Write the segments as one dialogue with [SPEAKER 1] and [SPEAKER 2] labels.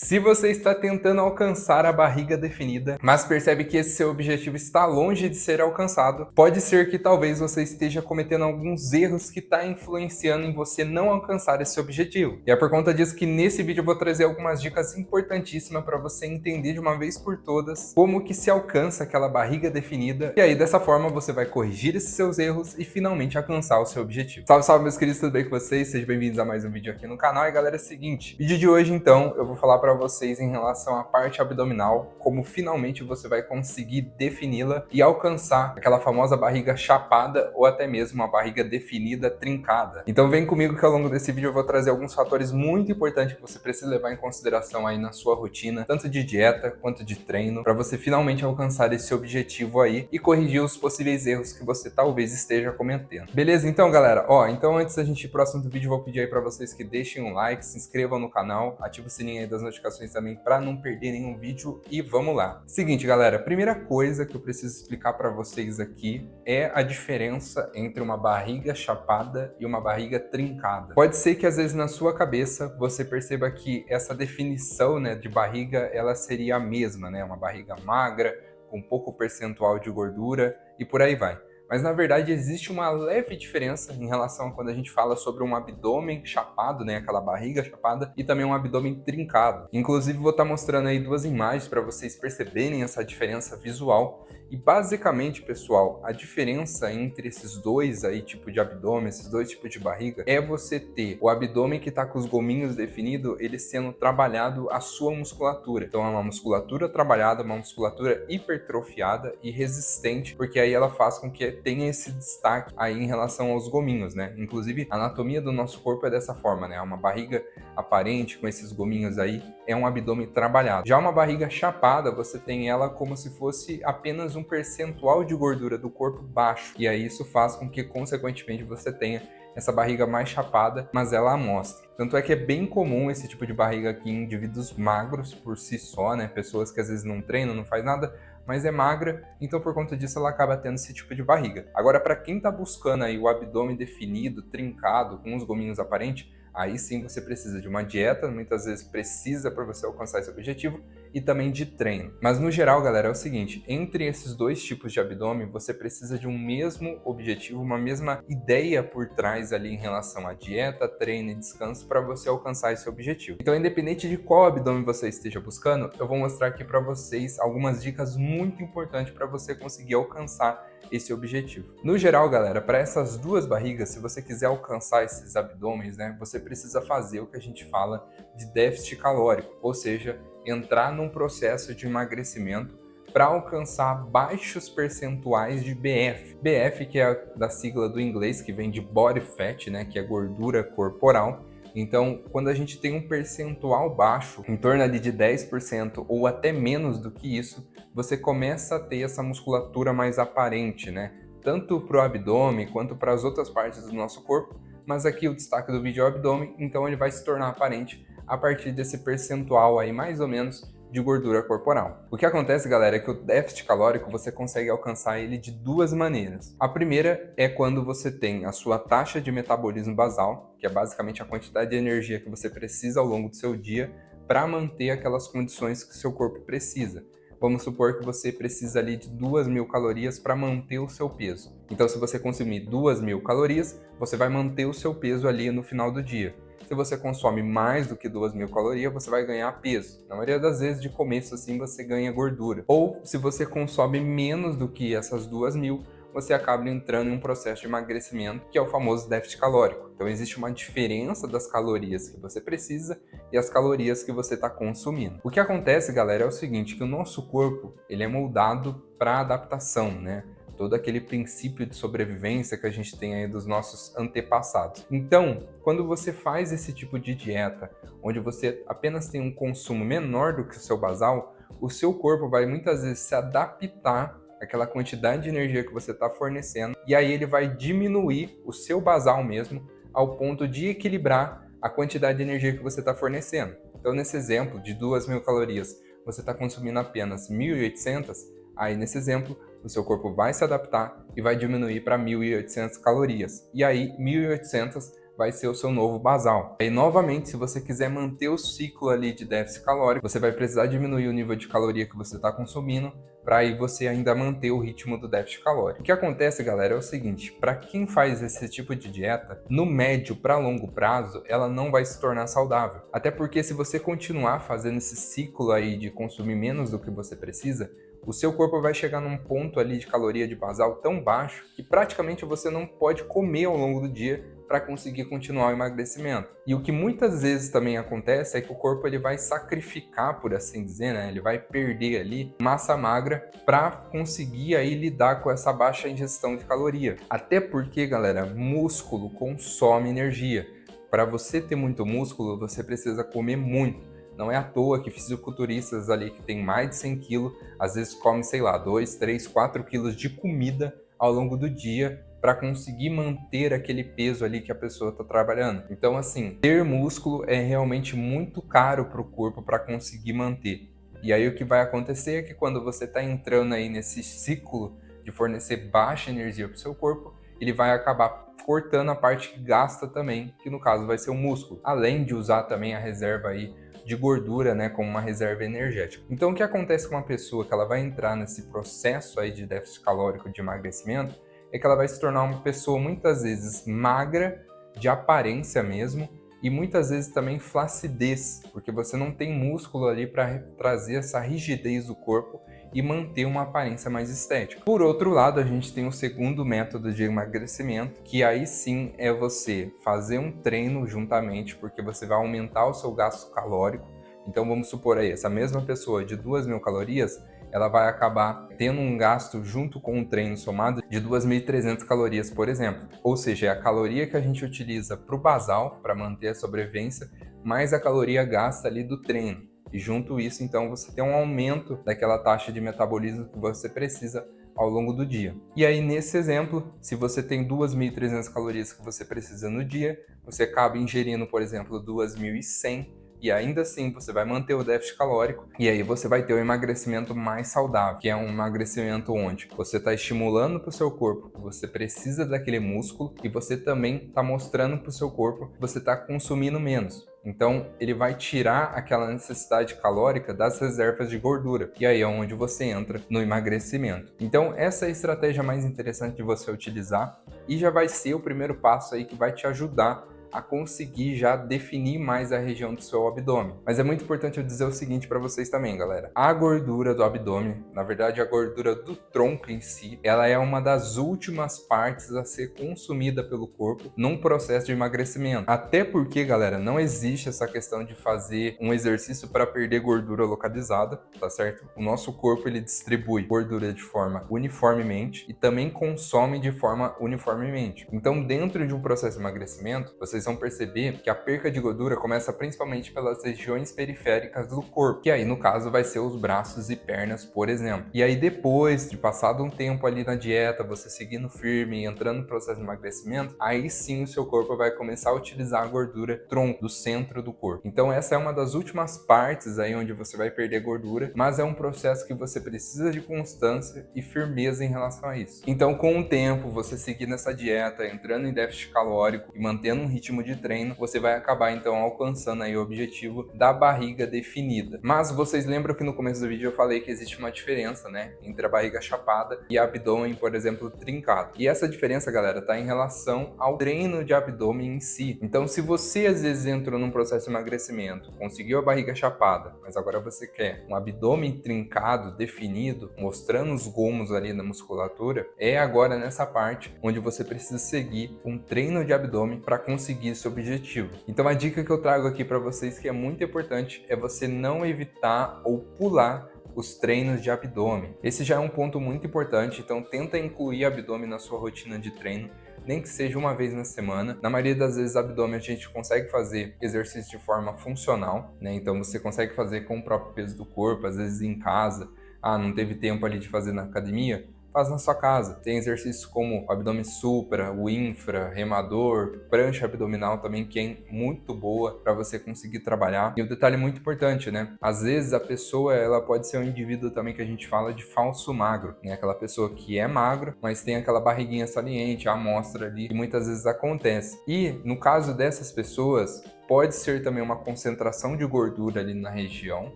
[SPEAKER 1] Se você está tentando alcançar a barriga definida, mas percebe que esse seu objetivo está longe de ser alcançado, pode ser que talvez você esteja cometendo alguns erros que está influenciando em você não alcançar esse objetivo. E é por conta disso que nesse vídeo eu vou trazer algumas dicas importantíssimas para você entender de uma vez por todas como que se alcança aquela barriga definida. E aí dessa forma você vai corrigir esses seus erros e finalmente alcançar o seu objetivo. Salve, salve meus queridos, tudo bem com vocês? Sejam bem-vindos a mais um vídeo aqui no canal. E galera, é o seguinte, vídeo de hoje então eu vou falar para vocês em relação à parte abdominal, como finalmente você vai conseguir defini-la e alcançar aquela famosa barriga chapada ou até mesmo uma barriga definida trincada. Então vem comigo que ao longo desse vídeo eu vou trazer alguns fatores muito importantes que você precisa levar em consideração aí na sua rotina, tanto de dieta quanto de treino, para você finalmente alcançar esse objetivo aí e corrigir os possíveis erros que você talvez esteja cometendo. Beleza? Então galera, então antes da gente ir pro próximo vídeo, eu vou pedir aí para vocês que deixem um like, se inscrevam no canal, ativem o sininho aí das notificações também para não perder nenhum vídeo e vamos lá. Seguinte galera, a primeira coisa que eu preciso explicar para vocês aqui é a diferença entre uma barriga chapada e uma barriga trincada. Pode ser que às vezes na sua cabeça você perceba que essa definição, né, de barriga, ela seria a mesma, né, uma barriga magra, com pouco percentual de gordura e por aí vai. Mas na verdade existe uma leve diferença em relação a quando a gente fala sobre um abdômen chapado, né, aquela barriga chapada, e também um abdômen trincado. Inclusive vou estar mostrando aí duas imagens para vocês perceberem essa diferença visual. E basicamente, pessoal, a diferença entre esses dois aí tipos de abdômen, esses dois tipos de barriga, é você ter o abdômen que está com os gominhos definidos, ele sendo trabalhado a sua musculatura. Então é uma musculatura trabalhada, uma musculatura hipertrofiada e resistente, porque aí ela faz com que tenha esse destaque aí em relação aos gominhos, né? Inclusive, a anatomia do nosso corpo é dessa forma, né? Uma barriga aparente com esses gominhos aí é um abdômen trabalhado. Já uma barriga chapada, você tem ela como se fosse apenas um percentual de gordura do corpo baixo. E aí isso faz com que, consequentemente, você tenha essa barriga mais chapada, mas ela amostra. Tanto é que é bem comum esse tipo de barriga aqui em indivíduos magros por si só, né? Pessoas que às vezes não treinam, não faz nada, mas é magra, então por conta disso ela acaba tendo esse tipo de barriga. Agora, para quem tá buscando aí o abdômen definido, trincado, com os gominhos aparentes, aí sim você precisa de uma dieta, muitas vezes precisa para você alcançar esse objetivo, e também de treino. Mas no geral, galera, é o seguinte, entre esses dois tipos de abdômen, você precisa de um mesmo objetivo, uma mesma ideia por trás ali em relação à dieta, treino e descanso para você alcançar esse objetivo. Então, independente de qual abdômen você esteja buscando, eu vou mostrar aqui para vocês algumas dicas muito importantes para você conseguir alcançar esse objetivo. No geral, galera, para essas duas barrigas, se você quiser alcançar esses abdômenes, né, você precisa fazer o que a gente fala de déficit calórico, ou seja, entrar num processo de emagrecimento para alcançar baixos percentuais de BF. BF, que é da sigla do inglês, que vem de body fat, né, que é gordura corporal. Então, quando a gente tem um percentual baixo, em torno ali de 10% ou até menos do que isso, você começa a ter essa musculatura mais aparente, né? Tanto para o abdômen quanto para as outras partes do nosso corpo. Mas aqui o destaque do vídeo é o abdômen, então ele vai se tornar aparente a partir desse percentual aí, mais ou menos, de gordura corporal. O que acontece, galera, é que o déficit calórico você consegue alcançar ele de duas maneiras. A primeira é quando você tem a sua taxa de metabolismo basal, que é basicamente a quantidade de energia que você precisa ao longo do seu dia para manter aquelas condições que o seu corpo precisa. Vamos supor que você precisa ali de 2.000 calorias para manter o seu peso. Então, se você consumir 2.000 calorias, você vai manter o seu peso ali no final do dia. Se você consome mais do que 2.000 calorias, você vai ganhar peso. Na maioria das vezes, de começo assim, você ganha gordura. Ou, se você consome menos do que essas 2.000, você acaba entrando em um processo de emagrecimento, que é o famoso déficit calórico. Então, existe uma diferença das calorias que você precisa e as calorias que você está consumindo. O que acontece, galera, é o seguinte, que o nosso corpo ele é moldado para adaptação, né? Todo aquele princípio de sobrevivência que a gente tem aí dos nossos antepassados. Então, quando você faz esse tipo de dieta, onde você apenas tem um consumo menor do que o seu basal, o seu corpo vai muitas vezes se adaptar àquela quantidade de energia que você está fornecendo, e aí ele vai diminuir o seu basal mesmo, ao ponto de equilibrar a quantidade de energia que você está fornecendo. Então, nesse exemplo de 2.000 calorias, você está consumindo apenas 1.800, aí nesse exemplo, o seu corpo vai se adaptar e vai diminuir para 1.800 calorias. E aí, 1.800 vai ser o seu novo basal. Aí, novamente, se você quiser manter o ciclo ali de déficit calórico, você vai precisar diminuir o nível de caloria que você está consumindo, para aí você ainda manter o ritmo do déficit calórico. O que acontece, galera, é o seguinte: para quem faz esse tipo de dieta, no médio para longo prazo, ela não vai se tornar saudável. Até porque se você continuar fazendo esse ciclo aí de consumir menos do que você precisa, o seu corpo vai chegar num ponto ali de caloria de basal tão baixo que praticamente você não pode comer ao longo do dia para conseguir continuar o emagrecimento. E o que muitas vezes também acontece é que o corpo ele vai sacrificar, por assim dizer, né? Ele vai perder ali massa magra para conseguir aí lidar com essa baixa ingestão de caloria. Até porque, galera, músculo consome energia. Para você ter muito músculo, você precisa comer muito. Não é à toa que fisiculturistas ali que tem mais de 100 quilos, às vezes comem, sei lá, 2, 3, 4 quilos de comida ao longo do dia para conseguir manter aquele peso ali que a pessoa está trabalhando. Então, assim, ter músculo é realmente muito caro para o corpo para conseguir manter. E aí o que vai acontecer é que quando você está entrando aí nesse ciclo de fornecer baixa energia para o seu corpo, ele vai acabar cortando a parte que gasta também, que no caso vai ser o músculo, além de usar também a reserva aí de gordura, né, como uma reserva energética. Então, o que acontece com uma pessoa que ela vai entrar nesse processo aí de déficit calórico de emagrecimento é que ela vai se tornar uma pessoa muitas vezes magra, de aparência mesmo, e muitas vezes também flacidez, porque você não tem músculo ali para trazer essa rigidez do corpo e manter uma aparência mais estética. Por outro lado, a gente tem o segundo método de emagrecimento, que aí sim é você fazer um treino juntamente, porque você vai aumentar o seu gasto calórico. Então vamos supor aí, essa mesma pessoa de 2.000 calorias, ela vai acabar tendo um gasto junto com o treino somado de 2.300 calorias, por exemplo. Ou seja, é a caloria que a gente utiliza para o basal, para manter a sobrevivência, mais a caloria gasta ali do treino. E junto isso, então, você tem um aumento daquela taxa de metabolismo que você precisa ao longo do dia. E aí, nesse exemplo, se você tem 2.300 calorias que você precisa no dia, você acaba ingerindo, por exemplo, 2.100, e ainda assim você vai manter o déficit calórico, e aí você vai ter o emagrecimento mais saudável, que é um emagrecimento onde você está estimulando para o seu corpo que você precisa daquele músculo, e você também está mostrando para o seu corpo que você está consumindo menos. Então, ele vai tirar aquela necessidade calórica das reservas de gordura. E aí é onde você entra no emagrecimento. Então, essa é a estratégia mais interessante de você utilizar e já vai ser o primeiro passo aí que vai te ajudar a conseguir já definir mais a região do seu abdômen. Mas é muito importante eu dizer o seguinte para vocês também, galera. A gordura do abdômen, na verdade a gordura do tronco em si, ela é uma das últimas partes a ser consumida pelo corpo num processo de emagrecimento. Até porque, galera, não existe essa questão de fazer um exercício para perder gordura localizada, tá certo? O nosso corpo ele distribui gordura de forma uniformemente e também consome de forma uniformemente. Então, dentro de um processo de emagrecimento, vocês vão perceber que a perca de gordura começa principalmente pelas regiões periféricas do corpo, que aí no caso vai ser os braços e pernas, por exemplo. E aí depois de passado um tempo ali na dieta, você seguindo firme e entrando no processo de emagrecimento, aí sim o seu corpo vai começar a utilizar a gordura tronco, do centro do corpo. Então essa é uma das últimas partes aí onde você vai perder gordura, mas é um processo que você precisa de constância e firmeza em relação a isso. Então com o tempo, você seguir nessa dieta, entrando em déficit calórico e mantendo um ritmo de treino, você vai acabar então alcançando aí o objetivo da barriga definida. Mas vocês lembram que no começo do vídeo eu falei que existe uma diferença, né, entre a barriga chapada e abdômen, por exemplo, trincado. E essa diferença, galera, tá em relação ao treino de abdômen em si. Então, se você às vezes entrou num processo de emagrecimento, conseguiu a barriga chapada, mas agora você quer um abdômen trincado, definido, mostrando os gomos ali na musculatura, é agora nessa parte onde você precisa seguir um treino de abdômen para conseguir esse objetivo. Então a dica que eu trago aqui para vocês que é muito importante é você não evitar ou pular os treinos de abdômen. Esse já é um ponto muito importante, então tenta incluir abdômen na sua rotina de treino, nem que seja uma vez na semana. Na maioria das vezes, abdômen a gente consegue fazer exercício de forma funcional, né? Então você consegue fazer com o próprio peso do corpo, às vezes em casa. Ah, não teve tempo ali de fazer na academia? faz na sua casa. Tem exercícios como o abdômen supra, o infra, remador, prancha abdominal também, que é muito boa para você conseguir trabalhar. E um detalhe muito importante, né? Às vezes a pessoa, ela pode ser um indivíduo também que a gente fala de falso magro, né? Aquela pessoa que é magro, mas tem aquela barriguinha saliente, a amostra ali, que muitas vezes acontece. E no caso dessas pessoas, pode ser também uma concentração de gordura ali na região,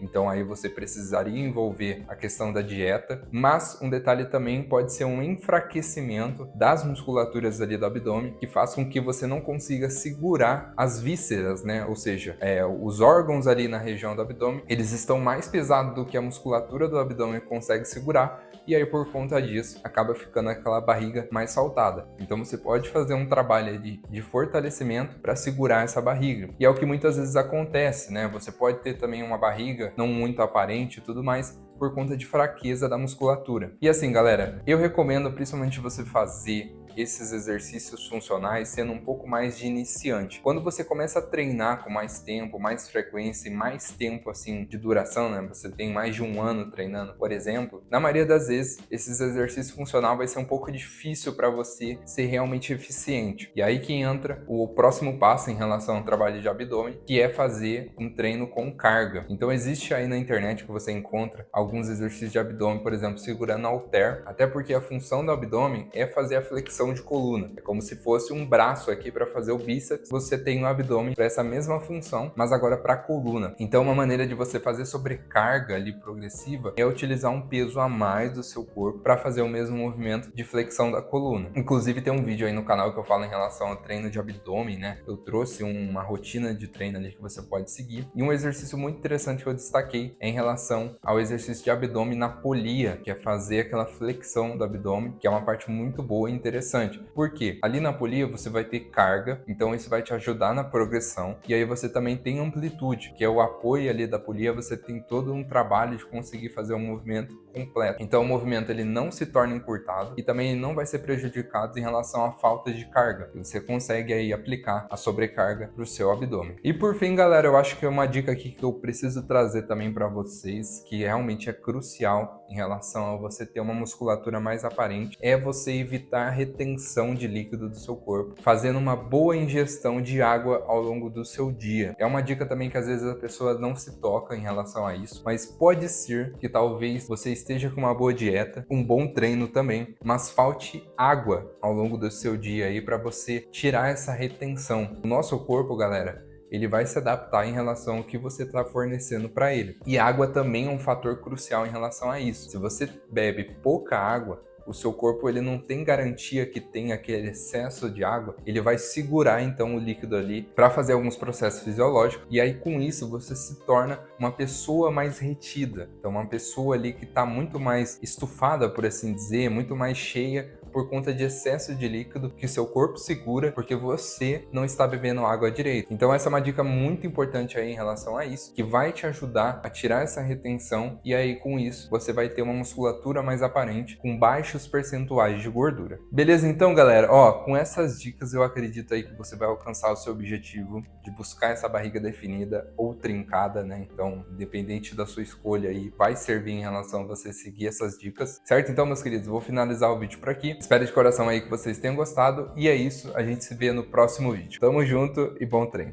[SPEAKER 1] então aí você precisaria envolver a questão da dieta, mas um detalhe também pode ser um enfraquecimento das musculaturas ali do abdômen, que faz com que você não consiga segurar as vísceras, né? Ou seja, os órgãos ali na região do abdômen, eles estão mais pesados do que a musculatura do abdômen consegue segurar, e aí por conta disso acaba ficando aquela barriga mais saltada. Então você pode fazer um trabalho de fortalecimento para segurar essa barriga. E é o que muitas vezes acontece, né? Você pode ter também uma barriga não muito aparente e tudo mais, por conta de fraqueza da musculatura. E assim, galera, eu recomendo principalmente você fazer esses exercícios funcionais sendo um pouco mais de iniciante. Quando você começa a treinar com mais tempo, mais frequência e mais tempo assim de duração, né? Você tem mais de 1 ano treinando, por exemplo, na maioria das vezes esses exercícios funcionais vai ser um pouco difícil para você ser realmente eficiente. E aí que entra o próximo passo em relação ao trabalho de abdômen, que é fazer um treino com carga. Então existe aí na internet que você encontra alguns exercícios de abdômen, por exemplo, segurando halter, até porque a função do abdômen é fazer a flexão de coluna. É como se fosse um braço aqui para fazer o bíceps. Você tem o abdômen para essa mesma função, mas agora para a coluna. Então, uma maneira de você fazer sobrecarga ali progressiva é utilizar um peso a mais do seu corpo para fazer o mesmo movimento de flexão da coluna. Inclusive, tem um vídeo aí no canal que eu falo em relação ao treino de abdômen, né? Eu trouxe uma rotina de treino ali que você pode seguir. E um exercício muito interessante que eu destaquei é em relação ao exercício de abdômen na polia, que é fazer aquela flexão do abdômen, que é uma parte muito boa e interessante. Por quê? Ali na polia você vai ter carga, então isso vai te ajudar na progressão, e aí você também tem amplitude, que é o apoio ali da polia, você tem todo um trabalho de conseguir fazer um movimento completo. Então o movimento ele não se torna encurtado e também ele não vai ser prejudicado em relação à falta de carga. Você consegue aí aplicar a sobrecarga para o seu abdômen. E por fim, galera, eu acho que é uma dica aqui que eu preciso trazer também para vocês, que realmente é crucial em relação a você ter uma musculatura mais aparente, é você evitar a retenção de líquido do seu corpo, fazendo uma boa ingestão de água ao longo do seu dia. É uma dica também que às vezes a pessoa não se toca em relação a isso, mas pode ser que talvez você esteja com uma boa dieta, um bom treino também, mas falte água ao longo do seu dia aí para você tirar essa retenção. O nosso corpo, galera, ele vai se adaptar em relação ao que você está fornecendo para ele. E água também é um fator crucial em relação a isso. Se você bebe pouca água, o seu corpo ele não tem garantia que tem aquele excesso de água, ele vai segurar então o líquido ali para fazer alguns processos fisiológicos, e aí com isso você se torna uma pessoa mais retida, então uma pessoa ali que está muito mais estufada, por assim dizer, muito mais cheia por conta de excesso de líquido que seu corpo segura porque você não está bebendo água direito. Então essa é uma dica muito importante aí em relação a isso, que vai te ajudar a tirar essa retenção, e aí com isso você vai ter uma musculatura mais aparente com baixos percentuais de gordura. Beleza? Então, galera, com essas dicas eu acredito aí que você vai alcançar o seu objetivo de buscar essa barriga definida ou trincada, né? Então, independente da sua escolha aí, vai servir em relação a você seguir essas dicas, certo? Então, meus queridos, eu vou finalizar o vídeo por aqui. Espero de coração aí que vocês tenham gostado, e é isso, a gente se vê no próximo vídeo. Tamo junto e bom treino!